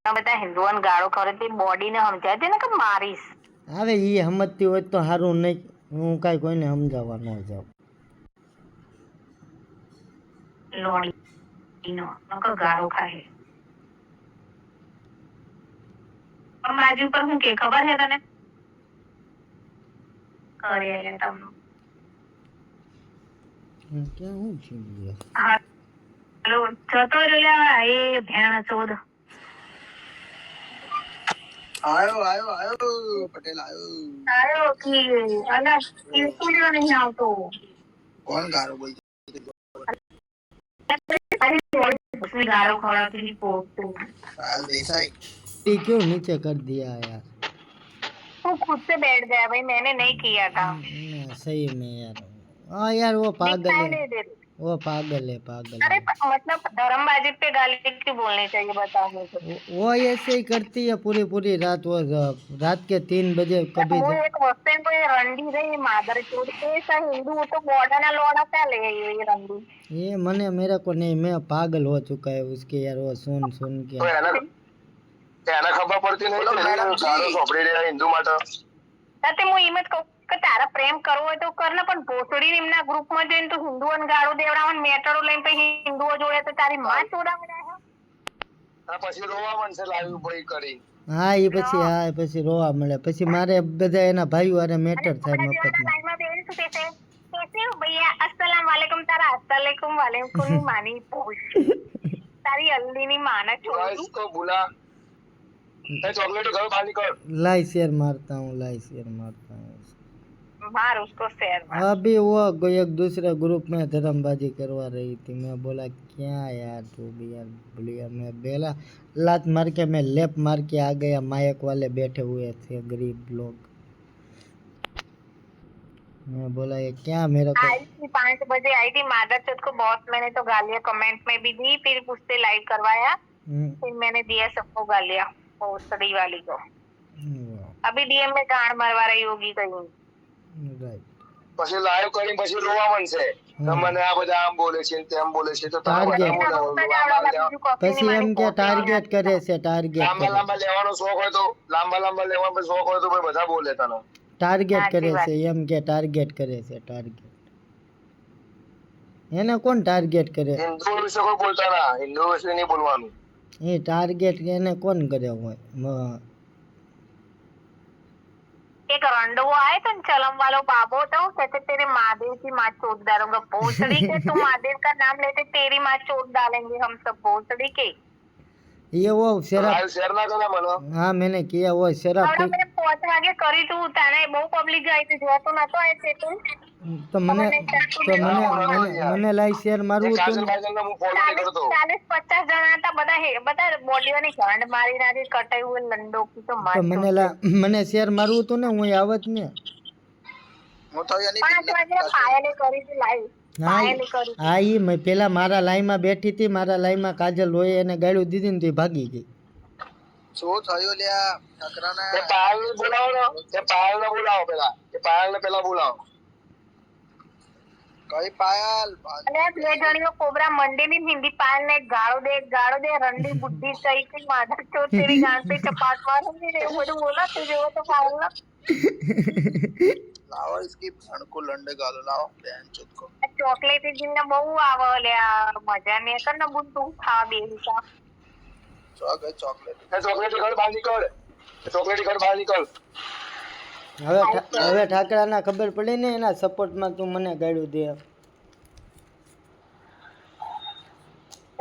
બધા હિન્દુઓને ગાળો કરે તે બોડીને સમજાય દે ને કે મારીશ. હવે એ સમજતી હોય તો સારું નહીં. હું કાંઈ કોઈને સમજાવવા ન જાઉં. લોડીનો નકર ગાળો ખાય. પણ બાજુ પર હું કે ખબર છે તને? કરી લે તમને. ક્યાં હું છે હાલો જતો રહ્યા એ ભેણ ચોદ. આયો પટેલ આયો કે અલા સ્કૂલ્યો નહીં આવતો. કોણ ગારો બોલ गाड़ो खड़ा थी पोतू देसाई क्यों नीचे कर दिया यार? वो खुद से बैठ गया भाई, मैंने नहीं किया था. सही में यार. हाँ यार वो पागल है, वो पागल है पागल. अरे मतलब धर्मबाजी पे गाली क्यों बोलनी चाहिए बताओ मुझे. वो ऐसे ही करती है पूरी पूरी रात. वो रात के 3 बजे कभी वो एक वस्तु को रंडी रही मादर चोद ऐसा हिंदू तो बॉर्डर ना लौड़ा क्या ले ये रंडी. ये मने मेरे को नहीं, मैं पागल हो चुका है उसके यार. वो सुन सुन के એને ખબર પડતી નહીં તો ગાળો સોપડી રહ્યા હિન્દુ માટે. તે હું એમ જ કહું કે તારા પ્રેમ કરવો હોય તો કર ને, પણ ભોસડી એમના ગ્રુપમાં જઈને તું હિન્દુઓને ગાળો દેવડાવવા મેટરો લઈને પછી હિન્દુઓ જોડે તો તારી માં ચોડાવડા છે. પછી રોવા મનસે લાવી પડી કરી. હા એ પછી હા પછી રોવા મળે. પછી મારે બધા એના ભાઈઓ હારે મેટર થાય મફતમાં. कैसे हो भैया? अस्सलाम वालेकुम. तारा अस्सलाम वालेकुम मानी पूछ तारी अल्ली नी माना छोड़ इसको बुला चॉकलेट घर बाहर निकल. लाई शेर मारता हूँ, लाई शेर मारता हूँ. मार उसको शेर मार. अभी वो एक दूसरे ग्रुप में धर्मबाजी करवा रही थी. मैं बोला क्या यार तू भी यार बोलिया. मैं बेला लात मार के मैं लेप मार के आ गया. माइक वाले बैठे हुए थे गरीब लोग. मैं बोला ये क्या मेरे को. आई थी 5 बजे आई थी मादर चौथ को. बहुत मैंने तो गालियां कमेंट में भी दी, फिर उससे लाइव करवाया, फिर मैंने दिया सबको गालियां भोसड़ी वाली को. अभी डीएम में गांड मरवा रही होगी कहीं. પછી લાઈવ કરી પછી રોવા મનસે તમને આ બધા આમ બોલે છે તેમ બોલે છે તો પછી એમ કે ટાર્ગેટ કરે છે. ટાર્ગેટ લાંબા લાંબા લેવાનો શોખ હોય તો લાંબા લાંબા લેવાનો શોખ હોય તો ભાઈ બધા બોલે તને. ટાર્ગેટ કરે છે એમ કે ટાર્ગેટ કરે છે. ટાર્ગેટ એને કોણ ટાર્ગેટ કરે? હિન્દુ વિશે કોઈ બોલતા ના, હિન્દુ વિશે નહીં બોલવાનું. એ ટાર્ગેટ એને કોણ કરે હોય? एक रंडो आए तो चलम वालो बाबो तो कहते तेरे महादेव की माँ चोट डालूंगा. भोसड़ी के तुम महादेव का नाम लेते तेरी माँ चोट डालेंगे हम सब भोसड़ी के. ये वो शराब शेयर ना करे मनो. हाँ मैंने किया वो शराब. मैंने 5 वागे करी तू ताने बहु पब्लिक आई थी जो तो नतो आए थे तू. तो મને લાઈ શેર મારવું હતું. 40-50 જણા હતા બધા બધા બોડીઓની ગાંડ મારી નાખી કટાઈ हुए લંડો કી તો માર. મને શેર મારવું હતું ને હું આવત ને. હું તો યાની 5 વાગે પાયલે કરી હતી લાઈવ. પાયલે કરી. હા ઈ મેં પેલા મારા લાઈનમાં બેઠી હતી. મારા લાઈનમાં કાજલ હોય એને ગાળ્યું દીધી ને તો ભાગી ગઈ. શું થયું લ્યા ઠકરાના? તે પાયલને બોલાવો ને, તે પાયલને બોલાવો પેલા. તે પાયલને પેલા બોલાવો. કઈ પાयल? અરે બે જણીઓ કોબરા મંડી ની હિન્દી પાयल ने गाड़ो दे रंडी बुद्धि सही की मादर चोट तेरी गांड पे चपाट मारूंगी रे वो बोला तुझे वो तो पायल ना. लाओ इसकी भण को लंडे गालो लाओ बहन चोद को. ચોકલેટ જીને બહુ આવે લ્યા મજા ને કર ને બું તું ખા બેસા. ચોકલેટ ઘર બહાર નીકળ. ચોકલેટ ઘર બહાર નીકળ. હવે ઠાકરાના ખબર પડી ને એના સપોર્ટમાં તું મને ગાળ્યું દે.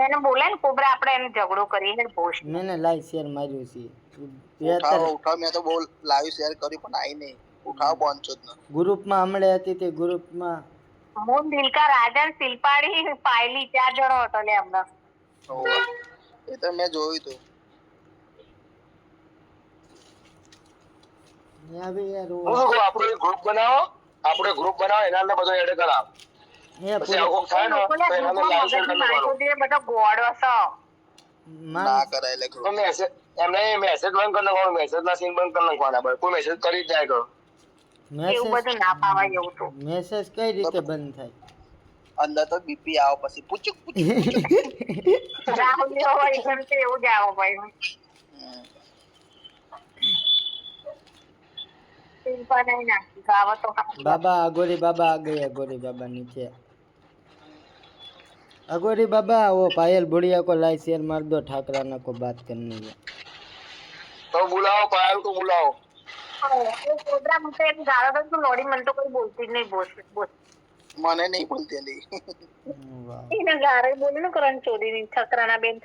એને બોલે ને કોબરા આપણે એને ઝઘડો કરીએ ને પોસ્ટ. મેને લાઈવ શેર માર્યું છે. ઉઠાવ મેં તો બોલ લાઈવ શેર કરી પણ આઈ નહીં. ઉઠાવ પહોંચો જ ન. ગ્રુપમાં હમણે હતી તે ગ્રુપમાં હું દિલકા રાજન શિલ્પાડી પાયલી 4 જણો હતો લે હમણાં. એ તો મેં જોયું તું. આપણે ગ્રુપ બનાવો એના અંદર બધો એડ કરાવ. બધા ગોળો છો ના કરાય લે ગ્રુપ. એમને મેસેજ બંધ કરી નાખવાનો. મેસેજ ના સીન બંધ કરી નાખવાના. કોઈ મેસેજ કરી જાય કરો. એવું બધું ના પાવાય એવું તો. મેસેજ કઈ રીતે બંધ થાય? અંદર તો બીપી આવો પછી પૂછુક રાહુલ હોય એમ તો એવું જ આવો ભાઈ. सिंपल नहीं ना गावा तो बाबा अगोरी बाबा आ गए, अगोरी बाबा नीचे। अगोरी बाबा वो पायल बुढ़िया को लाइक शेयर मार दो, ठाकराना को बात करनी है। तो बुलाओ पायल को बुलाओ। ये कोबरा मुझे एक गाड़ा था तो लौड़ी मन तो कोई बोलती नहीं बोल મને નહીં બોલતી અલી वाह એને ગારે બોલે ને કરણ ચોરી ની છકરાના બેન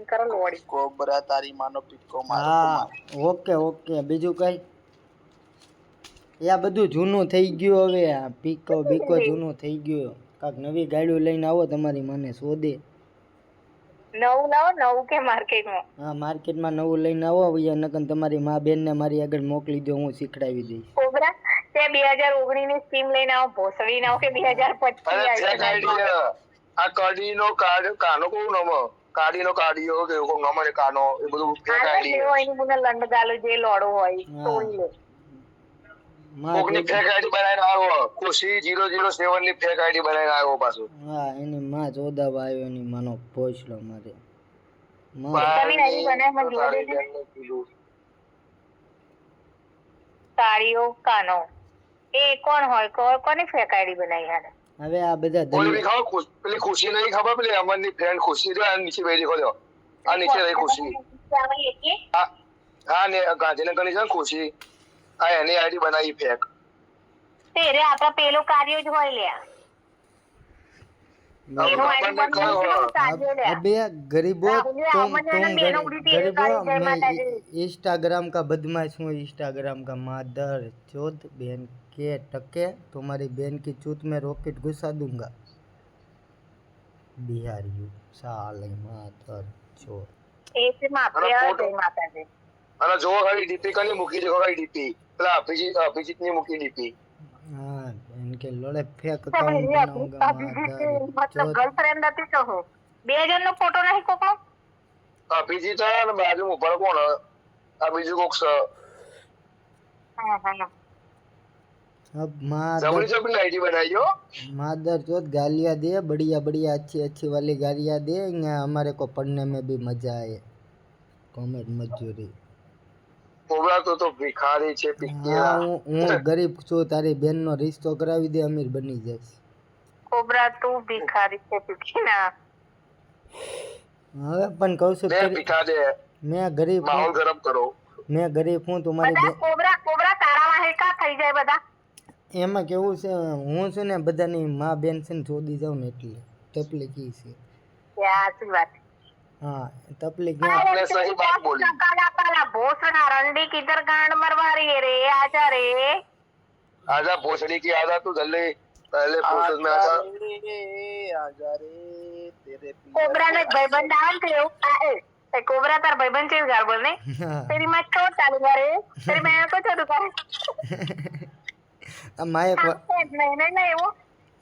કરો લોડી કોબરા તારી માનો પીકો મારો હા ઓકે ઓકે બીજું કઈ યા બધું જૂનું થઈ ગયું હવે આ પીકો બીકો જૂનું થઈ ગયું કાક નવી ગાડીઓ લઈને આવો તમારી મને શોધે નવું લાવો નવું કે માર્કેટમાં હા માર્કેટમાં નવું લઈને આવો અહીંયા નકન તમારી મા બેનને મારી આગળ મોકલી દો હું શીખડાવી દઈશ કોબરા તે 2019 ની સ્કીમ લઈને આવો ભોસડી ના કે 2025 આ કડીનો કાર્ડ કાનો કોણ નામ કાડીનો કાડીઓ કે કોણ નામ રે કાનો એ બધું ફેક આઈડી એની મને લંડ ગાલો જે લોડો હોય તોડી લે કોકની ફેક આઈડી બનાવીને આવ્યો ખુશી 007 ની ફેક આઈડી બનાવીને આવ્યો પાછો હા એની માં જોદાવા આવ્યો એની માનો પોછલો મારે તમે આઈડી બનાવી મને જોવા દેજો સાડીઓ કાનો એ કોણ હોય કોની ફેક આઈડી બનાવી હાલે હવે આ બધા બોલી ખાઓ પેલી ખુશી નહીં ખબર પેલી અમરની ફ્રેન્ડ ખુશી જો આ નીચે બેઠી ખોલ્યો આ નીચે રહી ખુશી હા ને ગાંધીનગરની છે ને ખુશી આ એની આઈડી બનાવી ફેક તેરે આપણા પેલો કાર્ય જ હોય લ્યા अबे गरीबो गरीबो मैं इंस्टाग्राम का बदमाश हूँ इंस्टाग्राम का मादर चौथ बहन के टके तुम्हारी बहन की चूत में रॉकेट घुसा दूंगा बिहारी साले मादर चौथ ऐसे मापे जय माता दी અને જો ખાલી ડીપી કની મૂકી દેખો ખાલી ડીપી પેલા અભિજીત ની મૂકી ડીપી हाँ इनके लोड़े फेक अकाउंट बनाऊंगा मतलब गर्लफ्रेंड હતી તો હો બે જણનો ફોટો નહીં કોકો અભિજીત અને બાજુ ઉપર કોણ આ બીજું કોક છે હા હા अब मादर જબરી જબરી આઈડી બનાવી हो मादर चौथ गालियाँ दे बढ़िया बढ़िया अच्छी अच्छी वाली गालियाँ दे यहाँ हमारे को पढ़ने में भी मजा आए कॉमेंट मजूरी કોબરા તો ભિખારી છે પીકેલા हाँ હું ગરીબ છું તારી બેન નો રિશ્તો કરાવી દે અમીર બની જઈશ કોબરા તું ભિખારી છે પીકીના હવે પણ કહું છું દે ભિખા દે मैं गरीब માહોલ हूँ ગરમ કરો मैं गरीब हूँ तुम्हारी બધા કોબરા તારા વાહે કા થઈ જાય બધા એમાં કેવું છે હું છે ને બધાની મા બેન છે ને જોડી જાઉં ને એટલે તકલીફ ઈ છે સાચી વાત हाँ तकलीफ आपने सही बात बोली काला भोसड़ा रंडी किधर गांड मरवा रही है रे आजा रे आजा भोसड़ी की आजा तू जल्दी पहले प्रोसेस में आजा आजा रे तेरे कोबरा ने भाईबंद डाल के ए कोबरा तार भाईबंद चीज गाल बोलने तेरी मैं छोड़ चालू करे तेरी मैं को छोड़ करे मायक नहीं नहीं नहीं वो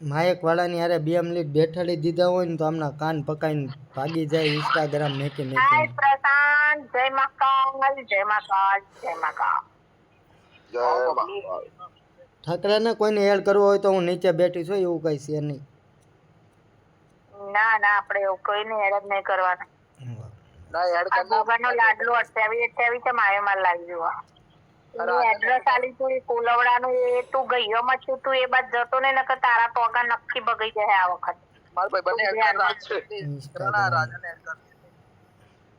માયક વાળાની હારે 2 મિનિટ બેઠાડી દીધા હોય ને તો આમના કાન પકાઈને ભાગી જાય ઇન્સ્ટાગ્રામ મેકી हाय મેકી प्रशांत जय महाकाल जय महाकाल जय महाकाल जय महाकाल ઠાકરાને કોઈને એડ કરવો હોય તો હું નીચે બેઠી છું એવું કઈ છે નહીં ના ના આપણે એવું કોઈને હેડ નહીં કરવાના ना ऐड આ ગોગાનો લાડલો 28 છે મારે માર લાવી જોવા એડ્રેસ આલી તું કોલવડાનું એ તું ગયો મત તું એ બાદ જતો ને નકર તારા ટોગા નક્કી બગઈ જાય આ વખત मार भाई बने ऐड कर राजा राजा ने ऐड कर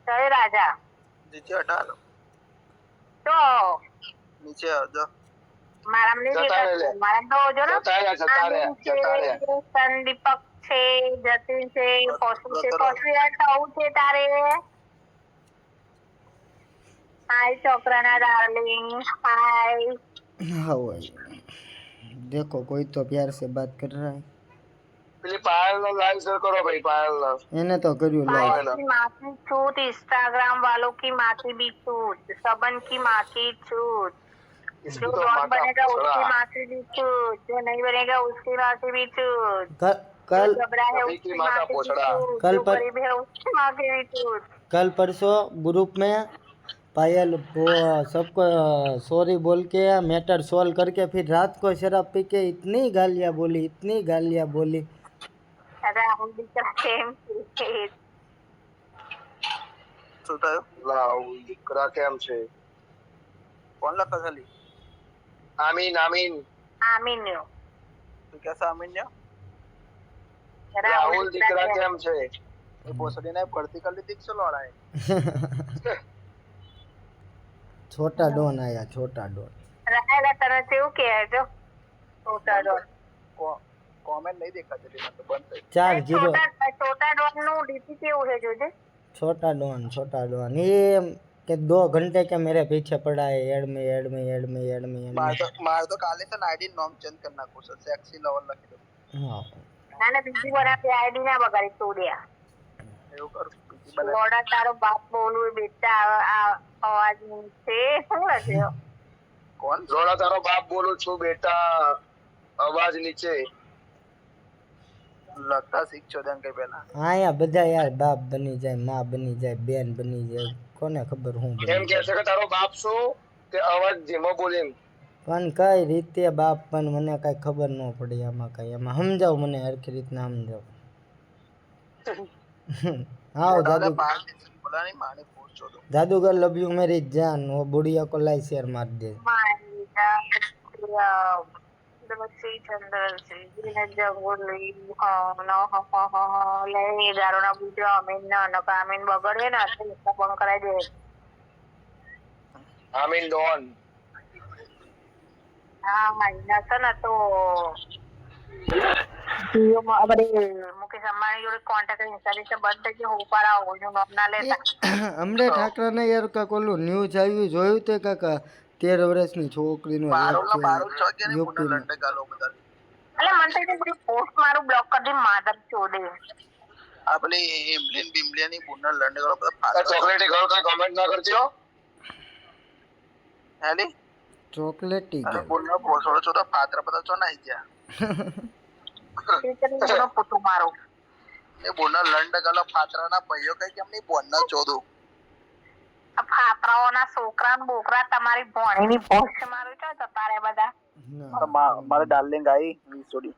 જય રાજા नीचे हटा लो તો नीचे आ जा મારામ ની જતા રહે. મારામ તો જો ને જતા રહ્યા સંદીપક છે જતીન છે પોસુ છે પોસુ યાર આવું છે તારે हाय छोकराना डार्लिंग हाय हाँ वही देखो कोई तो प्यार से बात कर रहा है પેલી પાયલ નો લાઈવ શેર કરો ભાઈ પાયલ નો એને તો કર્યું લાઈવ पायल की माँ की छूट इंस्टाग्राम वालों की माँ की भी छूट सबन की माँ की छूट जो तो डॉन माता बनेगा उसकी पोछड़ा। माँ की भी छूट जो नहीं बनेगा उसकी माँ की भी छूट कल जो घबरा है अभी की उसकी माँ माँ का की भी पोछड़ा। छूट कल जो पर- गरीब है उसकी माँ की भी छूट कल परसों ग्रुप में पायल वो सबको सॉरी बोल के मैटर सॉल्व करके फिर रात को शराब पी के इतनी गालियाँ बोली राहुल भी करते हैं શું થયું? રાહુલ દીકરા કેમ છે? કોણ લખે ખાલી? આમીન આમીન આમીન્યો તું કે સામાન્ય રાહુલ દીકરા કેમ છે? એ ભોસડીને ભરતી કરી લીધી છે લોડાએ. छोटा डॉन आया छोटा डॉन રાહેલા તને કેવું કહે જો છોટા ડોન કોમેન્ટ નહીં દેખાતી મને તો બંધ થઈ. 4-0 છોટા ડોન નું ડીપી કેવું છે જોજે छोटा डॉन ये कि 2 घंटे के मेरे पीछे पड़ा है एड में મારે તો કાલે છે ને આઈડી નામ ચેન્જ કરી નાખું છે. સેક્સી લવર લખી દઉં. हाँ અને બીજી વાર આપે આઈડી ના બગાડી તોડ્યા એવું કરું. બીજી બનાવી. લોડા તારો બાપ બોલું બેટા આ અવાજ છે શું લખ્યો કોણ? જોડા તારો બાપ બોલું છું બેટા અવાજ નીચે. લખતા શીખજો તેમ કઈ પહેલા. हाँ यार બધા यार बाप बनी जाए माँ बनी जाए बहन बनी जाए કોને ખબર હું એમ કે છે કે તારો બાપ શું કે અવાજ ધીમો બોલે એમ. પણ કઈ રીતે બાપ પણ મને કઈ ખબર ન પડી આમાં કઈ એમાં સમજાવ મને હરખી રીતના સમજાવ आओ બોલા નહીં માને પૂછો તો. जादूगर लव यू मेरी जान वो बुढ़िया को लाइक शेयर मार दे શ્રી ચંદ્ર શ્રી જગોલી લે ગારો ના પૂછો અમીન ના નકા અમીન બગડે ને બંધ કરાવી દે આમીન ડોન હા મહિના છે ને તો મુકેશ અંબાણી જોડે કોન્ટેક્ટ ઇન્સ્ટાગ્રામ બંધ થઈ ગયો હું પર આવો હું નામ ના લેતા અમરે ઠાકરા ને યાર કાક ઓલું ન્યૂઝ આવ્યું જોયું તે કાકા 13 વર્ષની છોકરીનો બારો છો કે નહીં પુનઃ લંડે ગાલો બધા. એટલે મને તો એ બધી પોસ્ટ મારું બ્લોક કરી દે માધર ચોદે આ પેલી હિમલીન બિમલિયાની પુનઃ લંડે ગાલો બધા. ચોકલેટી ગર્લ કઈ કમેન્ટ ના કરજો. હેલી ચોકલેટી ગર્લ પુનઃ પોસોડો છો તો પાત્ર બધા છો નાઈ ગયા. પોતું મારો એ પુનઃ લંડે ગાલો પાત્રના ભાઈઓ કઈ કેમ નહીં બોનના ચોદું. ફાતરાઓના છોકરા બોકરા તમારી ભોણીની પોસ્ટ મારું છો જતા રે બધા મારે ડાર્લિંગ આવી વીસોડી